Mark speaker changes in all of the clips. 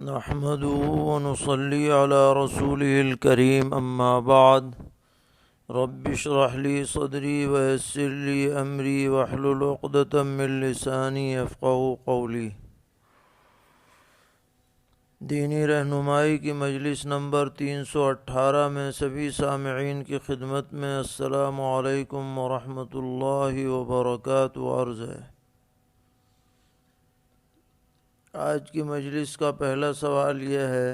Speaker 1: نحمده ونصلي على رسوله الكريم أما بعد رب اشرح لي صدري ويسر لي أمري واحلل عقدة من لساني يفقهوا قولي۔ دینی رہنمائی کی مجلس نمبر 318 میں سبھی سامعین کی خدمت میں السلام علیکم ورحمۃ اللہ وبرکاتہ عرض ہے۔ آج کی مجلس کا پہلا سوال یہ ہے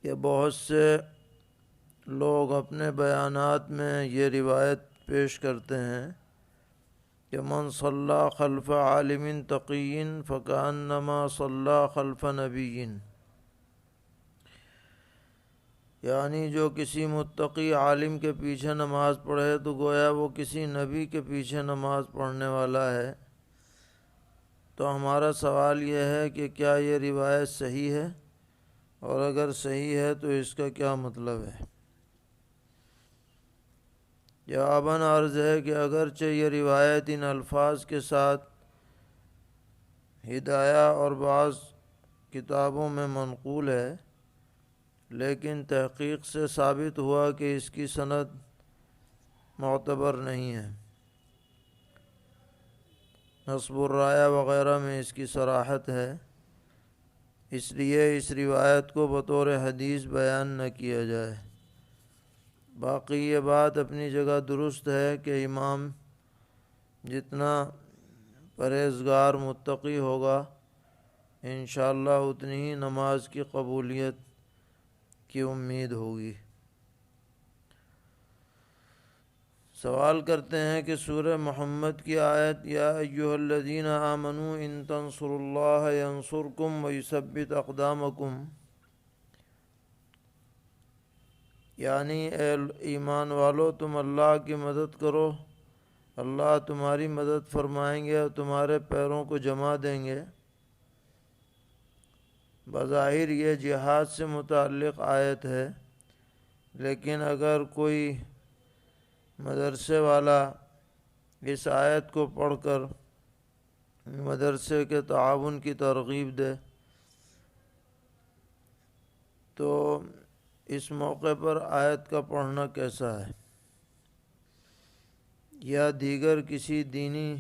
Speaker 1: کہ بہت سے لوگ اپنے بیانات میں یہ روایت پیش کرتے ہیں کہ من صلی خلف عالم تقی فکأنما صلی خلف نبی، یعنی جو کسی متقی عالم کے پیچھے نماز پڑھے تو گویا وہ کسی نبی کے پیچھے نماز پڑھنے والا ہے۔ تو ہمارا سوال یہ ہے کہ کیا یہ روایت صحیح ہے، اور اگر صحیح ہے تو اس کا کیا مطلب ہے؟ جواباً عرض ہے کہ اگرچہ یہ روایت ان الفاظ کے ساتھ ہدایہ اور بعض کتابوں میں منقول ہے، لیکن تحقیق سے ثابت ہوا کہ اس کی سند معتبر نہیں ہے۔ نصب الرایہ وغیرہ میں اس کی صراحت ہے، اس لیے اس روایت کو بطور حدیث بیان نہ کیا جائے۔ باقی یہ بات اپنی جگہ درست ہے کہ امام جتنا پرہیزگار متقی ہوگا انشاءاللہ اتنی ہی نماز کی قبولیت کی امید ہوگی۔ سوال کرتے ہیں کہ سورہ محمد کی آیت یا ایھا الذین آمنوا ان تنصروا اللہ ینصرکم ویثبت اقدامکم، یعنی اے ایمان والو تم اللہ کی مدد کرو، اللہ تمہاری مدد فرمائیں گے اور تمہارے پیروں کو جما دیں گے۔ بظاہر یہ جہاد سے متعلق آیت ہے، لیکن اگر کوئی مدرسے والا اس آیت کو پڑھ کر مدرسے کے تعاون کی ترغیب دے تو اس موقع پر آیت کا پڑھنا کیسا ہے؟ یا دیگر کسی دینی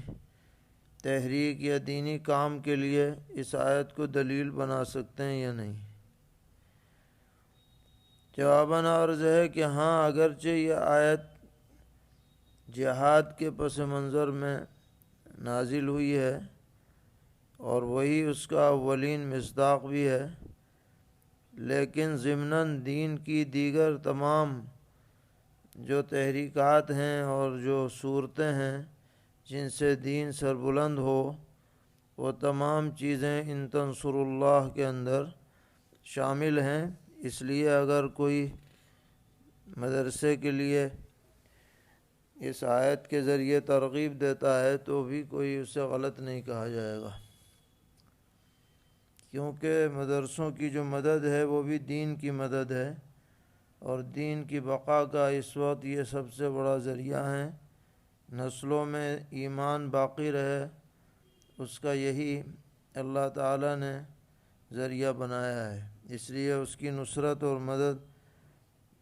Speaker 1: تحریک یا دینی کام کے لیے اس آیت کو دلیل بنا سکتے ہیں یا نہیں؟ جواباً عرض ہے کہ ہاں، اگرچہ یہ آیت جہاد کے پس منظر میں نازل ہوئی ہے اور وہی اس کا اولین مصداق بھی ہے، لیکن ضمناً دین کی دیگر تمام جو تحریکات ہیں اور جو صورتیں ہیں جن سے دین سربلند ہو، وہ تمام چیزیں ان تنصروا اللہ کے اندر شامل ہیں۔ اس لیے اگر کوئی مدرسے کے لیے اس آیت کے ذریعے ترغیب دیتا ہے تو بھی کوئی اسے غلط نہیں کہا جائے گا، کیونکہ مدرسوں کی جو مدد ہے وہ بھی دین کی مدد ہے، اور دین کی بقا کا اس وقت یہ سب سے بڑا ذریعہ ہے۔ نسلوں میں ایمان باقی رہے، اس کا یہی اللہ تعالیٰ نے ذریعہ بنایا ہے، اس لیے اس کی نصرت اور مدد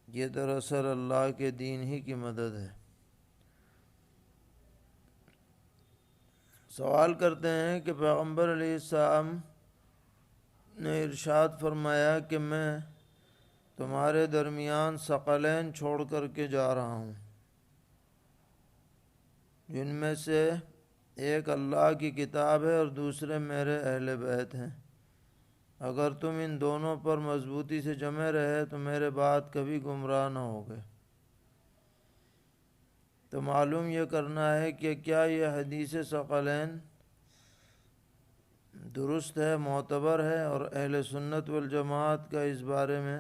Speaker 1: یہ دراصل اللہ کے دین ہی کی مدد ہے۔ سوال کرتے ہیں کہ پیغمبر علیہ السلام نے ارشاد فرمایا کہ میں تمہارے درمیان ثقلین چھوڑ کر کے جا رہا ہوں، جن میں سے ایک اللہ کی کتاب ہے اور دوسرے میرے اہل بیت ہیں۔ اگر تم ان دونوں پر مضبوطی سے جمے رہے تو میرے بعد کبھی گمراہ نہ ہوگے۔ تو معلوم یہ کرنا ہے کہ کیا یہ حدیث ثقلین درست ہے، معتبر ہے، اور اہل سنت والجماعت کا اس بارے میں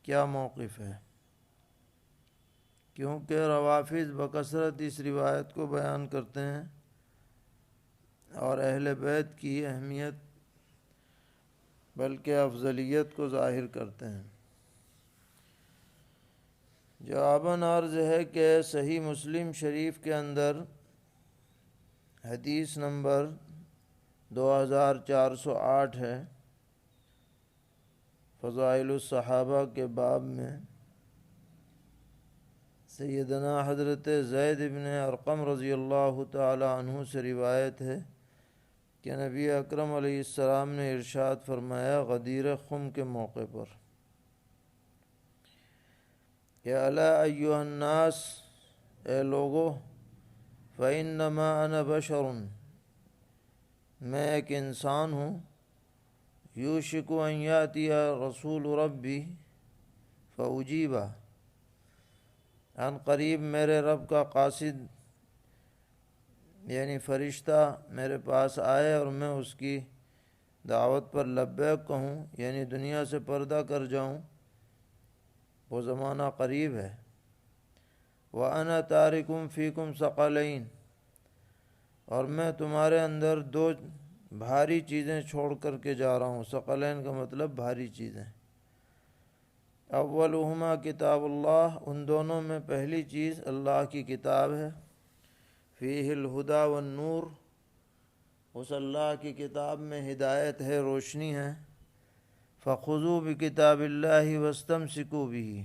Speaker 1: کیا موقف ہے؟ کیونکہ روافض بکثرت اس روایت کو بیان کرتے ہیں اور اہل بیت کی اہمیت بلکہ افضلیت کو ظاہر کرتے ہیں۔ جواباً عرض ہے کہ صحیح مسلم شریف کے اندر حدیث نمبر 2408 ہے۔ فضائل الصحابہ کے باب میں سیدنا حضرت زید بن ارقم رضی اللہ تعالی عنہ سے روایت ہے کہ نبی اکرم علیہ السلام نے ارشاد فرمایا غدیر خم کے موقع پر، یا الا ایھا الناس، اے لوگو، فانما انا بشر، میں ایک انسان ہوں، یوشک ان یاتی رسول ربی فاجیبہ، عن قریب میرے رب کا قاصد یعنی فرشتہ میرے پاس آئے اور میں اس کی دعوت پر لبیک کہوں، یعنی دنیا سے پردہ کر جاؤں، وہ زمانہ قریب ہے۔ وَأَنَا تَارِكٌ فِيكُمْ ثَقَلَيْنِ، اور میں تمہارے اندر دو بھاری چیزیں چھوڑ کر کے جا رہا ہوں۔ ثقلین کا مطلب بھاری چیزیں۔ اولہما کتاب اللہ، ان دونوں میں پہلی چیز اللہ کی کتاب ہے۔ فیہ الہدی والنور، اس اللہ کی کتاب میں ہدایت ہے، روشنی ہے۔ فخذوا بکتاب اللہ واستمسکوا بہ،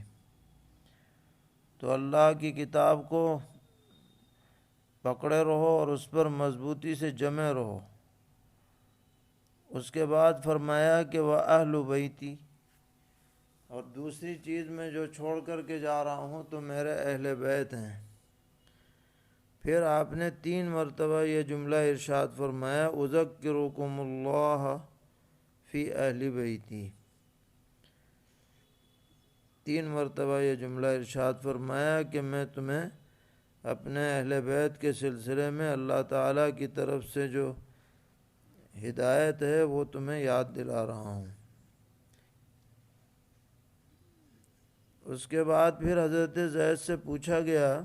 Speaker 1: تو اللہ کی کتاب کو پکڑے رہو اور اس پر مضبوطی سے جمے رہو۔ اس کے بعد فرمایا کہ وَأَهْلُ بَيْتِي، اور دوسری چیز میں جو چھوڑ کر کے جا رہا ہوں تو میرے اہل بیت ہیں۔ پھر آپ نے 3 مرتبہ یہ جملہ ارشاد فرمایا اذکرکم اللہ فی اہل بیتی، 3 مرتبہ یہ جملہ ارشاد فرمایا کہ میں تمہیں اپنے اہل بیت کے سلسلے میں اللہ تعالیٰ کی طرف سے جو ہدایت ہے وہ تمہیں یاد دلا رہا ہوں۔ اس کے بعد پھر حضرت زید سے پوچھا گیا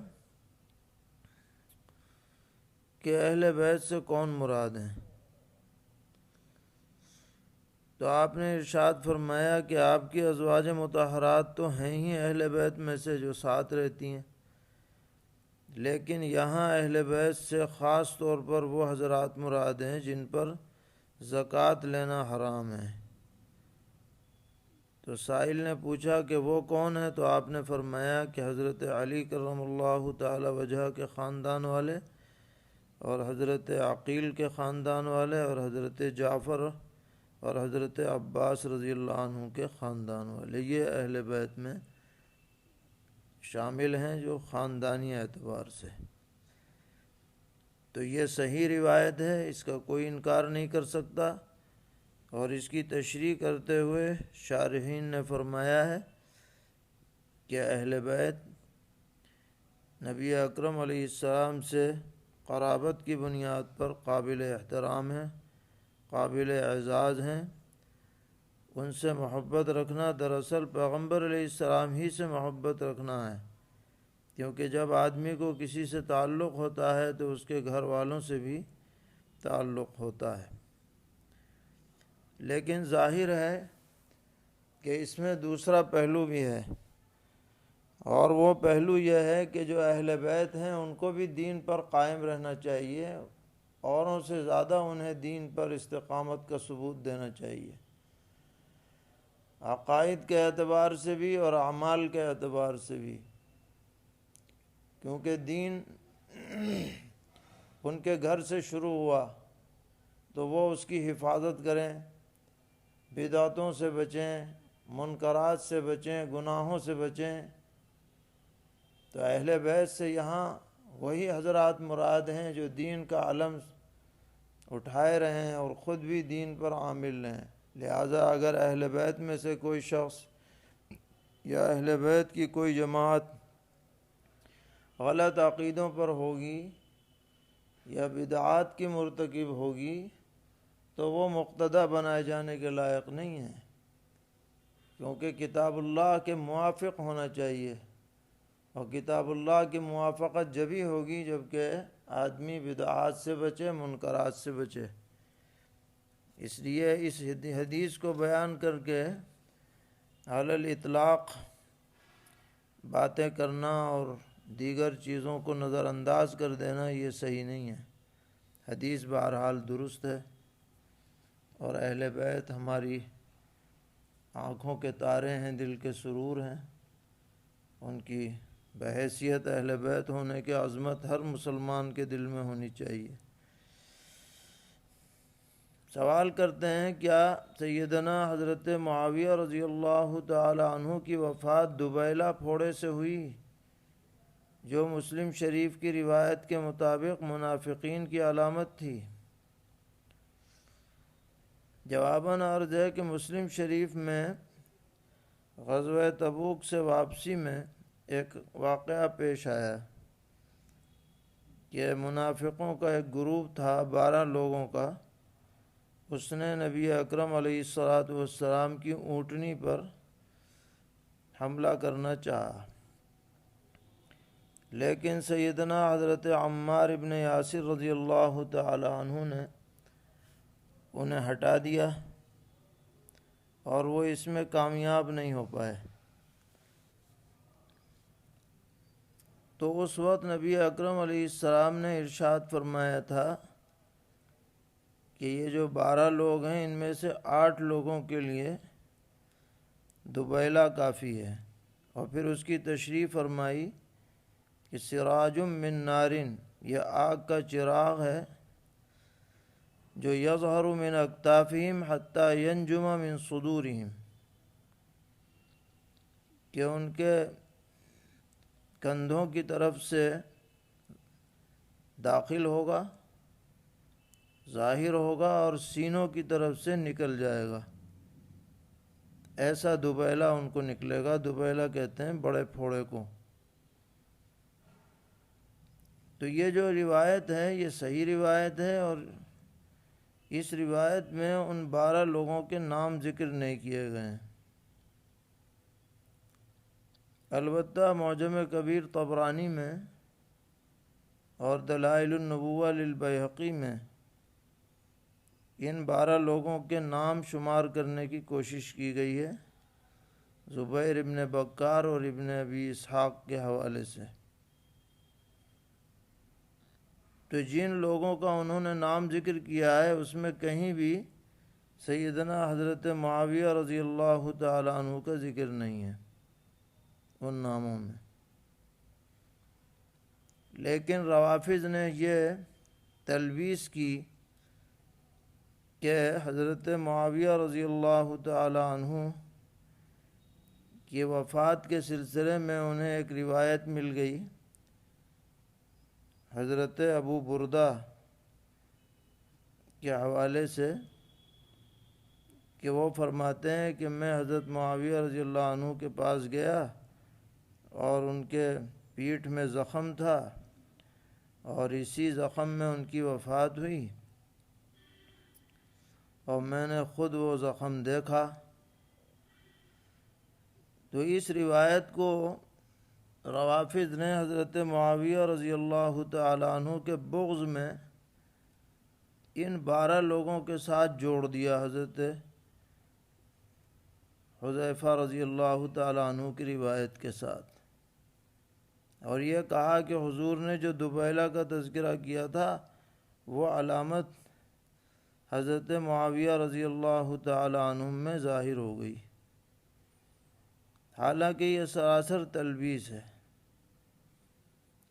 Speaker 1: کہ اہل بیت سے کون مراد ہیں؟ تو آپ نے ارشاد فرمایا کہ آپ کی ازواج مطہرات تو ہیں ہی اہل بیت میں سے جو ساتھ رہتی ہیں، لیکن یہاں اہل بیت سے خاص طور پر وہ حضرات مراد ہیں جن پر زکوٰۃ لینا حرام ہے۔ تو سائل نے پوچھا کہ وہ کون ہے؟ تو آپ نے فرمایا کہ حضرت علی کرم اللہ تعالی وجہ کے خاندان والے، اور حضرت عقیل کے خاندان والے، اور حضرت جعفر اور حضرت عباس رضی اللہ عنہ کے خاندان والے، یہ اہل بیت میں شامل ہیں جو خاندانی اعتبار سے۔ تو یہ صحیح روایت ہے، اس کا کوئی انکار نہیں کر سکتا، اور اس کی تشریح کرتے ہوئے شارحین نے فرمایا ہے کہ اہل بیت نبی اکرم علیہ السلام سے قرابت کی بنیاد پر قابل احترام ہیں، قابل اعزاز ہیں۔ ان سے محبت رکھنا دراصل پیغمبر علیہ السلام ہی سے محبت رکھنا ہے، کیونکہ جب آدمی کو کسی سے تعلق ہوتا ہے تو اس کے گھر والوں سے بھی تعلق ہوتا ہے۔ لیکن ظاہر ہے کہ اس میں دوسرا پہلو بھی ہے، اور وہ پہلو یہ ہے کہ جو اہل بیت ہیں ان کو بھی دین پر قائم رہنا چاہیے، اوروں سے زیادہ انہیں دین پر استقامت کا ثبوت دینا چاہیے، عقائد کے اعتبار سے بھی اور اعمال کے اعتبار سے بھی، کیونکہ دین ان کے گھر سے شروع ہوا تو وہ اس کی حفاظت کریں، بدعتوں سے بچیں، منکرات سے بچیں، گناہوں سے بچیں۔ تو اہل بیت سے یہاں وہی حضرات مراد ہیں جو دین کا علم اٹھائے رہے ہیں اور خود بھی دین پر عامل ہیں۔ لہٰذا اگر اہل بیت میں سے کوئی شخص یا اہل بیت کی کوئی جماعت غلط عقیدوں پر ہوگی یا بدعات کی مرتکب ہوگی تو وہ مقتدی بنائے جانے کے لائق نہیں ہے، کیونکہ کتاب اللہ کے موافق ہونا چاہیے، اور کتاب اللہ کی موافقت جبھی ہوگی جبکہ آدمی بدعات سے بچے، منکرات سے بچے۔ اس لیے اس حدیث کو بیان کر کے علی الاطلاق باتیں کرنا اور دیگر چیزوں کو نظر انداز کر دینا یہ صحیح نہیں ہے۔ حدیث بہرحال درست ہے۔ اور اہل بیت ہماری آنکھوں کے تارے ہیں، دل کے سرور ہیں۔ ان کی بحیثیت اہل بیت ہونے کی عظمت ہر مسلمان کے دل میں ہونی چاہیے۔ سوال کرتے ہیں، کیا سیدنا حضرت معاویہ رضی اللہ تعالی عنہ کی وفات دوبیلہ پھوڑے سے ہوئی، جو مسلم شریف کی روایت کے مطابق منافقین کی علامت تھی؟ جواباً عرض ہے کہ مسلم شریف میں غزوہ تبوک سے واپسی میں ایک واقعہ پیش آیا کہ منافقوں کا ایک گروپ تھا 12 لوگوں کا۔ اس نے نبی اکرم علیہ السلام کی اونٹنی پر حملہ کرنا چاہا، لیکن سیدنا حضرت عمار ابن یاسر رضی اللہ تعالی عنہ نے انہیں ہٹا دیا اور وہ اس میں کامیاب نہیں ہو پائے۔ تو اس وقت نبی اکرم علیہ السلام نے ارشاد فرمایا تھا کہ یہ جو 12 لوگ ہیں، ان میں سے 8 لوگوں کے لیے دوبیلہ کافی ہے، اور پھر اس کی تشریح فرمائی کہ سراج من نارن، یہ آگ کا چراغ ہے جو یظہر من اکتافہم حتی ینجم من صدورہم، کہ ان کے کندھوں کی طرف سے داخل ہوگا، ظاہر ہوگا اور سینوں کی طرف سے نکل جائے گا۔ ایسا دوبیلہ ان کو نکلے گا۔ دوبیلہ کہتے ہیں بڑے پھوڑے کو۔ تو یہ جو روایت ہے یہ صحیح روایت ہے، اور اس روایت میں ان 12 لوگوں کے نام ذکر نہیں کیے گئے ہیں۔ البتہ معجم کبیر طبرانی میں اور دلائل النبوہ للبیہقی میں ان 12 لوگوں کے نام شمار کرنے کی کوشش کی گئی ہے، زبیر ابن بکار اور ابن ابی اسحاق کے حوالے سے۔ تو جن لوگوں کا انہوں نے نام ذکر کیا ہے اس میں کہیں بھی سیدنا حضرت معاویہ رضی اللہ تعالی عنہ کا ذکر نہیں ہے ان ناموں میں۔ لیکن روافض نے یہ تلبیس کی کہ حضرت معاویہ رضی اللہ تعالی عنہ کی وفات کے سلسلے میں انہیں ایک روایت مل گئی حضرت ابو بردہ کے حوالے سے کہ وہ فرماتے ہیں کہ میں حضرت معاویہ رضی اللہ عنہ کے پاس گیا اور ان کے پیٹھ میں زخم تھا، اور اسی زخم میں ان کی وفات ہوئی، اور میں نے خود وہ زخم دیکھا۔ تو اس روایت کو روافض نے حضرت معاویہ رضی اللہ تعالی عنہ کے بغض میں ان 12 لوگوں کے ساتھ جوڑ دیا، حضرت حذیفہ رضی اللہ تعالی عنہ کی روایت کے ساتھ، اور یہ کہا کہ حضور نے جو دوبیلہ کا تذکرہ کیا تھا وہ علامت حضرت معاویہ رضی اللہ تعالی عنہ میں ظاہر ہو گئی، حالانکہ یہ سراسر تلبیس ہے،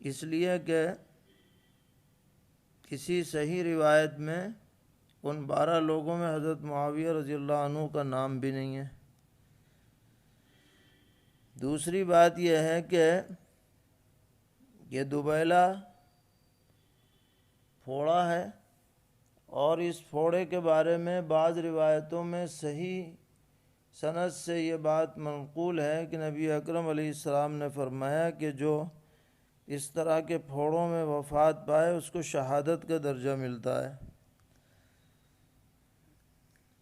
Speaker 1: اس لیے کہ کسی صحیح روایت میں ان 12 لوگوں میں حضرت معاویہ رضی اللہ عنہ کا نام بھی نہیں ہے۔ دوسری بات یہ ہے کہ یہ دوبیلہ پھوڑا ہے، اور اس پھوڑے کے بارے میں بعض روایتوں میں صحیح سند سے یہ بات منقول ہے کہ نبی اکرم علیہ السلام نے فرمایا کہ جو اس طرح کے پھوڑوں میں وفات پائے اس کو شہادت کا درجہ ملتا ہے۔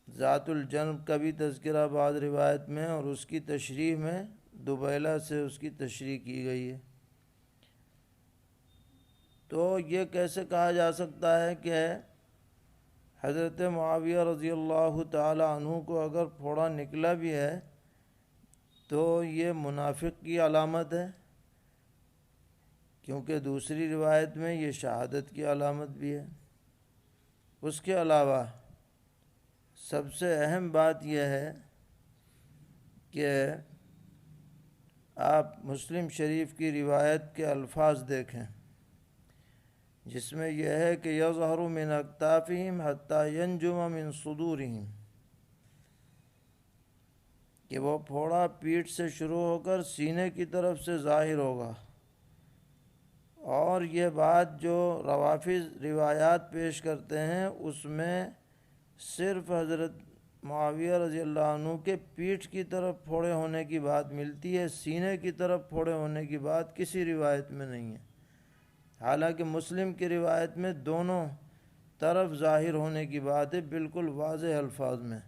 Speaker 1: ذات الجنب کا بھی تذکرہ بعض روایت میں، اور اس کی تشریح میں دوبیلہ سے اس کی تشریح کی گئی ہے۔ تو یہ کیسے کہا جا سکتا ہے کہ حضرت معاویہ رضی اللہ تعالی عنہ کو اگر پھوڑا نکلا بھی ہے تو یہ منافق کی علامت ہے، کیونکہ دوسری روایت میں یہ شہادت کی علامت بھی ہے۔ اس کے علاوہ سب سے اہم بات یہ ہے کہ آپ مسلم شریف کی روایت کے الفاظ دیکھیں، جس میں یہ ہے کہ یظہر من اکتافہم حتی ینجم من صدورہم، کہ وہ پھوڑا پیٹھ سے شروع ہو کر سینے کی طرف سے ظاہر ہوگا۔ اور یہ بات جو روافض روایات پیش کرتے ہیں اس میں صرف حضرت معاویہ رضی اللہ عنہ کے پیٹھ کی طرف پھوڑے ہونے کی بات ملتی ہے، سینے کی طرف پھوڑے ہونے کی بات کسی روایت میں نہیں ہے، حالانکہ مسلم کی روایت میں دونوں طرف ظاہر ہونے کی بات ہے بالکل واضح الفاظ میں۔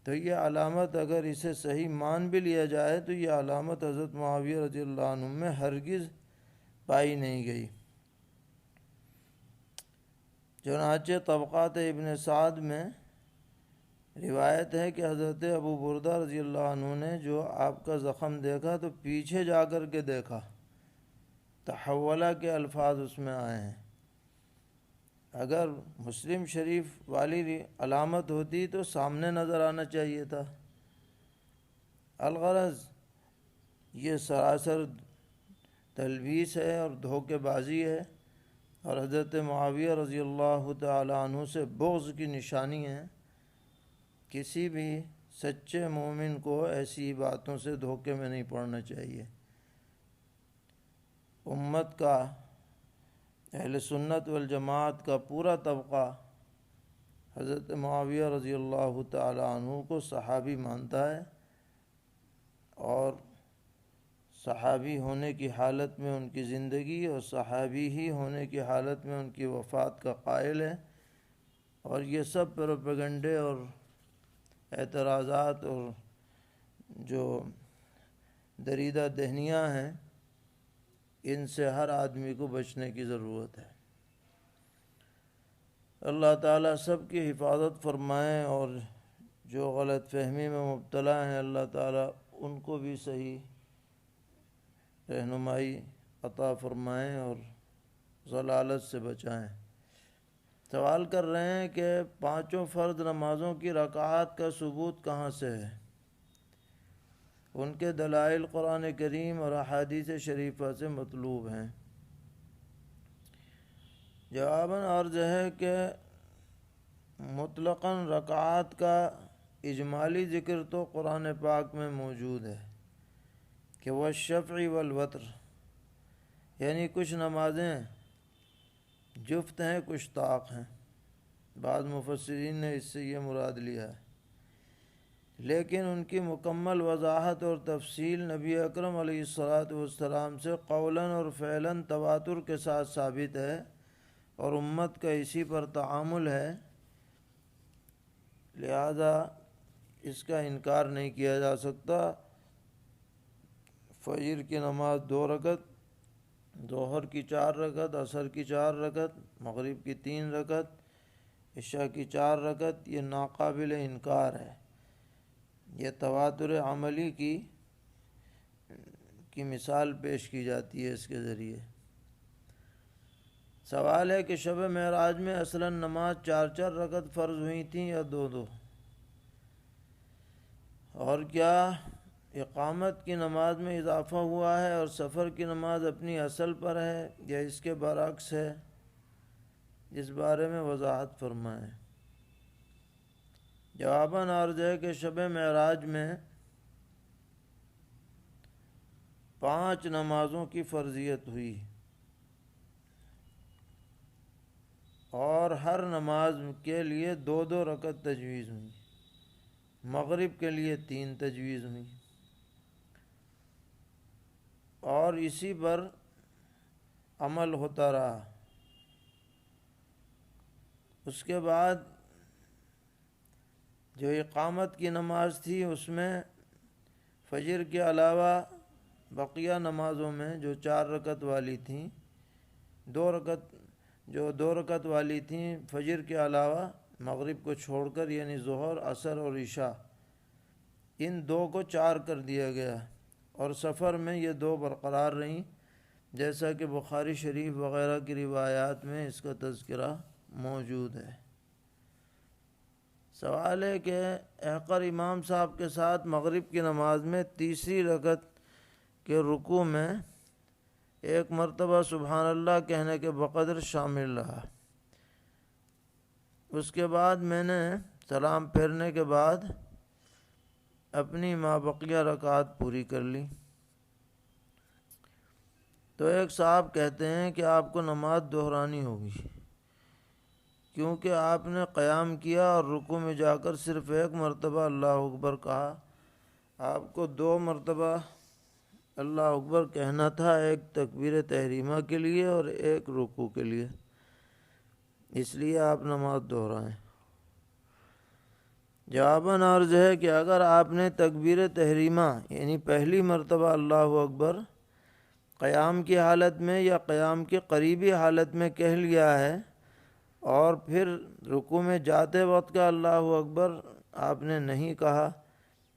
Speaker 1: تو یہ علامت اگر اسے صحیح مان بھی لیا جائے تو یہ علامت حضرت معاویہ رضی اللہ عنہ میں ہرگز پائی نہیں گئی۔ چنانچہ طبقات ابن سعد میں روایت ہے کہ حضرت ابو بردہ رضی اللہ عنہ نے جو آپ کا زخم دیکھا تو پیچھے جا کر کے دیکھا، تحولہ کے الفاظ اس میں آئے ہیں۔ اگر مسلم شریف والی علامت ہوتی تو سامنے نظر آنا چاہیے تھا۔ الغرض یہ سراسر تلبیس ہے اور دھوکے بازی ہے، اور حضرت معاویہ رضی اللہ تعالی عنہ سے بغض کی نشانی ہے۔ کسی بھی سچے مومن کو ایسی باتوں سے دھوکے میں نہیں پڑنا چاہیے۔ امت کا، اہل سنت والجماعت کا پورا طبقہ حضرت معاویہ رضی اللہ تعالی عنہ کو صحابی مانتا ہے، اور صحابی ہونے کی حالت میں ان کی زندگی اور صحابی ہی ہونے کی حالت میں ان کی وفات کا قائل ہے۔ اور یہ سب پروپیگنڈے اور اعتراضات اور جو دریدہ دہنیاں ہیں، ان سے ہر آدمی کو بچنے کی ضرورت ہے۔ اللہ تعالیٰ سب کی حفاظت فرمائیں، اور جو غلط فہمی میں مبتلا ہیں اللہ تعالیٰ ان کو بھی صحیح رہنمائی عطا فرمائیں اور ضلالت سے بچائیں۔ سوال کر رہے ہیں کہ پانچوں فرض نمازوں کی رکعات کا ثبوت کہاں سے ہے؟ ان کے دلائل قرآن کریم اور احادیث شریفہ سے مطلوب ہیں۔ جواباً عرض ہے کہ مطلقاً رکعات کا اجمالی ذکر تو قرآن پاک میں موجود ہے کہ والشفع والوتر، یعنی کچھ نمازیں جفت ہیں کچھ طاق ہیں۔ بعض مفسرین نے اس سے یہ مراد لیا ہے، لیکن ان کی مکمل وضاحت اور تفصیل نبی اکرم علیہ الصلاۃ والسلام سے قولاً اور فعلاً تواتر کے ساتھ ثابت ہے، اور امت کا اسی پر تعامل ہے، لہذا اس کا انکار نہیں کیا جا سکتا۔ فجر کی نماز 2 رکعت، ظہر کی 4 رکعت، عصر کی 4 رکعت، مغرب کی 3 رکعت، عشاء کی 4 رکعت، یہ ناقابل انکار ہے۔ یہ تواتر عملی کی مثال پیش کی جاتی ہے اس کے ذریعے۔ سوال ہے کہ شب معراج میں اصلاً نماز 4 رکعت فرض ہوئی تھیں یا 2؟ اور کیا اقامت کی نماز میں اضافہ ہوا ہے اور سفر کی نماز اپنی اصل پر ہے یا اس کے برعکس ہے؟ اس بارے میں وضاحت فرمائیں۔ جواباً عرض ہے کہ شب معراج میں 5 نمازوں کی فرضیت ہوئی، اور ہر نماز کے لیے 2 رکعت تجویز ہوئی۔ مغرب کے لیے 3 تجویز ہوئی، اور اسی پر عمل ہوتا رہا۔ اس کے بعد جو اقامت کی نماز تھی اس میں فجر کے علاوہ بقیہ نمازوں میں جو 4 رکعت والی تھیں، 2 رکعت والی تھیں فجر کے علاوہ مغرب کو چھوڑ کر، یعنی ظہر، عصر اور عشاء، ان 2 کو 4 کر دیا گیا، اور سفر میں یہ 2 برقرار رہیں، جیسا کہ بخاری شریف وغیرہ کی روایات میں اس کا تذکرہ موجود ہے۔ سوال ہے کہ احقر امام صاحب کے ساتھ مغرب کی نماز میں تیسری رکعت کے رکوع میں ایک مرتبہ سبحان اللہ کہنے کے بقدر شامل رہا۔ اس کے بعد میں نے سلام پھیرنے کے بعد اپنی مابقیہ رکعات پوری کر لی۔ تو ایک صاحب کہتے ہیں کہ آپ کو نماز دہرانی ہوگی، کیونکہ آپ نے قیام کیا اور رکوع میں جا کر صرف ایک مرتبہ اللہ اکبر کہا۔ آپ کو 2 مرتبہ اللہ اکبر کہنا تھا، ایک تکبیر تحریمہ کے لیے اور ایک رکوع کے لیے، اس لیے آپ نماز دہرائیں۔ جواباً عرض ہے کہ اگر آپ نے تکبیر تحریمہ یعنی پہلی مرتبہ اللہ اکبر قیام کی حالت میں یا قیام کی قریبی حالت میں کہہ لیا ہے اور پھر رکوع میں جاتے وقت کا اللہ اکبر آپ نے نہیں کہا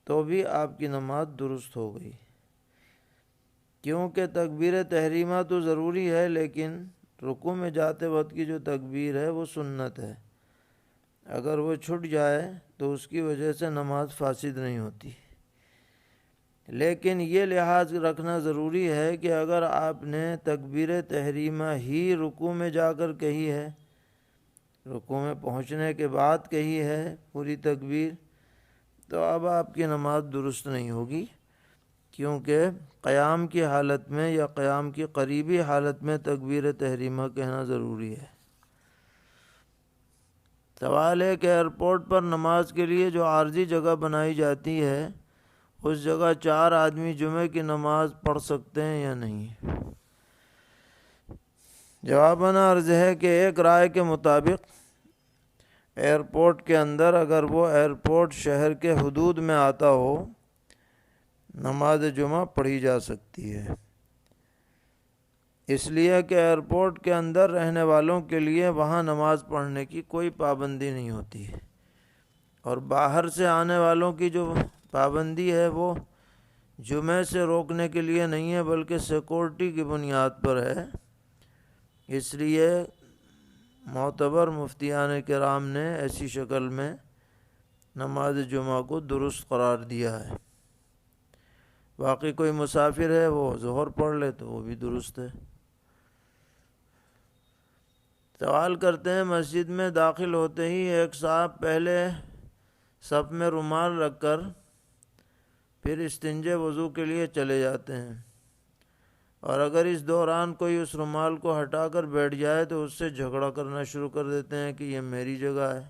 Speaker 1: تو بھی آپ کی نماز درست ہو گئی، کیونکہ تکبیر تحریمہ تو ضروری ہے، لیکن رکوع میں جاتے وقت کی جو تکبیر ہے وہ سنت ہے۔ اگر وہ چھٹ جائے تو اس کی وجہ سے نماز فاسد نہیں ہوتی، لیکن یہ لحاظ رکھنا ضروری ہے کہ اگر آپ نے تکبیر تحریمہ ہی رکوع میں جا کر کہی ہے، رکوع میں پہنچنے کے بعد کہی ہے پوری تکبیر، تو اب آپ کی نماز درست نہیں ہوگی، کیونکہ قیام کی حالت میں یا قیام کی قریبی حالت میں تکبیر تحریمہ کہنا ضروری ہے۔ سوال ہے کہ ایئرپورٹ پر نماز کے لیے جو عارضی جگہ بنائی جاتی ہے، اس جگہ 4 آدمی جمعے کی نماز پڑھ سکتے ہیں یا نہیں؟ جواباً عرض ہے کہ ایک رائے کے مطابق ایئرپورٹ کے اندر اگر وہ ایئرپورٹ شہر کے حدود میں آتا ہو، نماز جمعہ پڑھی جا سکتی ہے، اس لیے کہ ایئرپورٹ کے اندر رہنے والوں کے لیے وہاں نماز پڑھنے کی کوئی پابندی نہیں ہوتی، اور باہر سے آنے والوں کی جو پابندی ہے وہ جمعے سے روکنے کے لیے نہیں ہے بلکہ سیکورٹی کی بنیاد پر ہے۔ اس لیے معتبر مفتیان کرام نے ایسی شکل میں نماز جمعہ کو درست قرار دیا ہے۔ باقی کوئی مسافر ہے وہ ظہر پڑھ لے تو وہ بھی درست ہے۔ سوال کرتے ہیں مسجد میں داخل ہوتے ہی ایک صاحب پہلے صف میں رومال رکھ کر پھر استنجے وضو کے لیے چلے جاتے ہیں، اور اگر اس دوران کوئی اس رومال کو ہٹا کر بیٹھ جائے تو اس سے جھگڑا کرنا شروع کر دیتے ہیں کہ یہ میری جگہ ہے،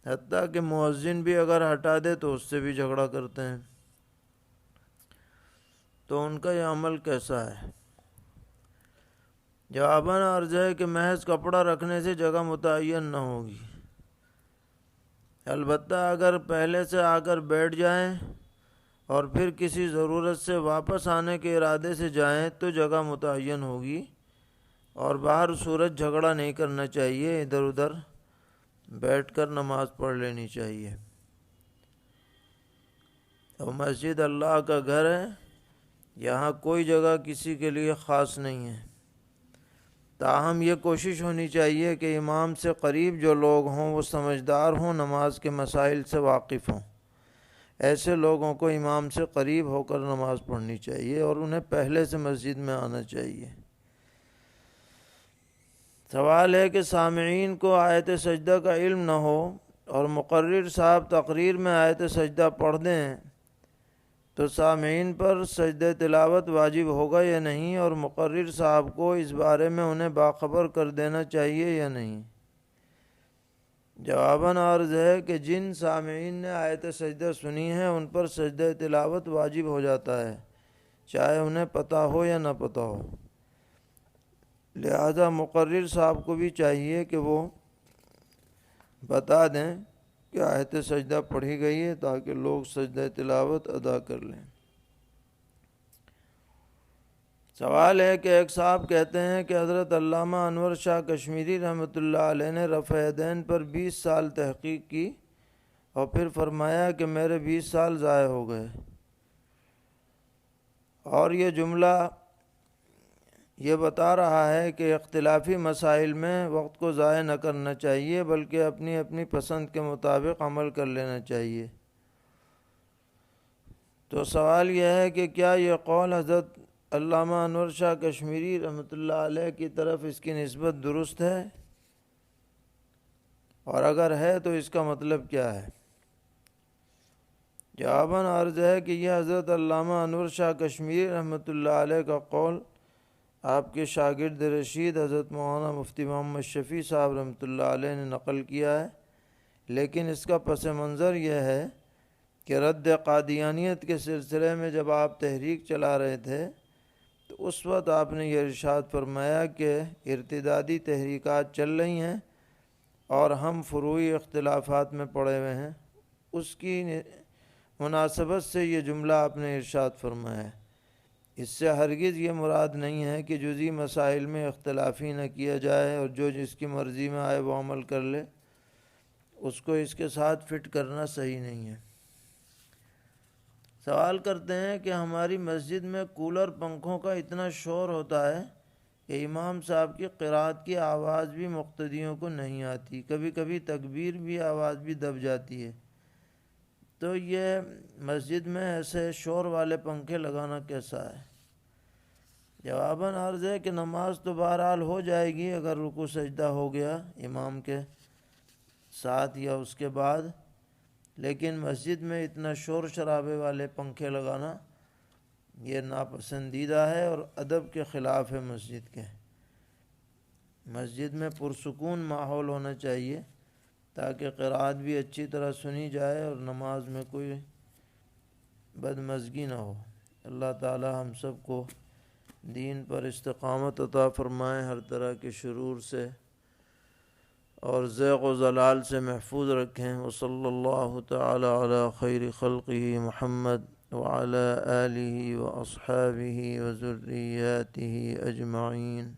Speaker 1: حتیٰ کہ مؤذن بھی اگر ہٹا دے تو اس سے بھی جھگڑا کرتے ہیں، تو ان کا یہ عمل کیسا ہے؟ جواباً عرض ہے کہ محض کپڑا رکھنے سے جگہ متعین نہ ہوگی، البتہ اگر پہلے سے آ کر بیٹھ جائیں اور پھر کسی ضرورت سے واپس آنے کے ارادے سے جائیں تو جگہ متعین ہوگی، اور باہر صورت جھگڑا نہیں کرنا چاہیے، ادھر ادھر بیٹھ کر نماز پڑھ لینی چاہیے۔ اور مسجد اللہ کا گھر ہے، یہاں کوئی جگہ کسی کے لیے خاص نہیں ہے، تاہم یہ کوشش ہونی چاہیے کہ امام سے قریب جو لوگ ہوں وہ سمجھدار ہوں، نماز کے مسائل سے واقف ہوں، ایسے لوگوں کو امام سے قریب ہو کر نماز پڑھنی چاہیے اور انہیں پہلے سے مسجد میں آنا چاہیے۔ سوال ہے کہ سامعین کو آیت سجدہ کا علم نہ ہو اور مقرر صاحب تقریر میں آیت سجدہ پڑھ دیں تو سامعین پر سجدہ تلاوت واجب ہوگا یا نہیں، اور مقرر صاحب کو اس بارے میں انہیں باخبر کر دینا چاہیے یا نہیں؟ جواباً عرض ہے کہ جن سامعین نے آیت سجدہ سنی ہے ان پر سجدہ تلاوت واجب ہو جاتا ہے، چاہے انہیں پتہ ہو یا نہ پتہ ہو، لہذا مقرر صاحب کو بھی چاہیے کہ وہ بتا دیں کہ آیت سجدہ پڑھی گئی ہے تاکہ لوگ سجدہ تلاوت ادا کر لیں۔ سوال ہے کہ ایک صاحب کہتے ہیں کہ حضرت علامہ انور شاہ کشمیری رحمۃ اللہ علیہ نے رفع یدین پر 20 سال تحقیق کی اور پھر فرمایا کہ میرے 20 سال ضائع ہو گئے، اور یہ جملہ یہ بتا رہا ہے کہ اختلافی مسائل میں وقت کو ضائع نہ کرنا چاہیے، بلکہ اپنی اپنی پسند کے مطابق عمل کر لینا چاہیے۔ تو سوال یہ ہے کہ کیا یہ قول حضرت علامہ انور شاہ کشمیری رحمۃ اللہ علیہ کی طرف اس کی نسبت درست ہے؟ اور اگر ہے تو اس کا مطلب کیا ہے؟ جواباً عرض ہے کہ یہ حضرت علامہ انور شاہ کشمیری رحمۃ اللہ علیہ کا قول آپ کے شاگرد رشید حضرت مولانا مفتی محمد شفیع صاحب رحمۃ اللہ علیہ نے نقل کیا ہے، لیکن اس کا پس منظر یہ ہے کہ رد قادیانیت کے سلسلے میں جب آپ تحریک چلا رہے تھے تو اس وقت آپ نے یہ ارشاد فرمایا کہ ارتدادی تحریکات چل رہی ہیں اور ہم فروعی اختلافات میں پڑے ہوئے ہیں، اس کی مناسبت سے یہ جملہ آپ نے ارشاد فرمایا ہے۔ اس سے ہرگز یہ مراد نہیں ہے کہ جزئی مسائل میں اختلافی نہ کیا جائے اور جو جس کی مرضی میں آئے وہ عمل کر لے، اس کو اس کے ساتھ فٹ کرنا صحیح نہیں ہے۔ سوال کرتے ہیں کہ ہماری مسجد میں کولر پنکھوں کا اتنا شور ہوتا ہے کہ امام صاحب کی قرات کی آواز بھی مقتدیوں کو نہیں آتی، کبھی کبھی تکبیر بھی آواز بھی دب جاتی ہے، تو یہ مسجد میں ایسے شور والے پنکھے لگانا کیسا ہے؟ جواباً عرض ہے کہ نماز تو بہرحال ہو جائے گی اگر رکوع سجدہ ہو گیا امام کے ساتھ یا اس کے بعد، لیکن مسجد میں اتنا شور شرابے والے پنکھے لگانا یہ ناپسندیدہ ہے اور ادب کے خلاف ہے مسجد کے۔ مسجد میں پرسکون ماحول ہونا چاہیے تاکہ قرات بھی اچھی طرح سنی جائے اور نماز میں کوئی بدمزگی نہ ہو۔ اللہ تعالی ہم سب کو دین پر استقامت عطا فرمائے، ہر طرح کے شرور سے اور زیغ و ضلال سے محفوظ رکھیں۔ وصلی اللہ تعالی علی خیر خلقہ محمد وعلی آلہ واصحابہ وذریاتہ اجمعین۔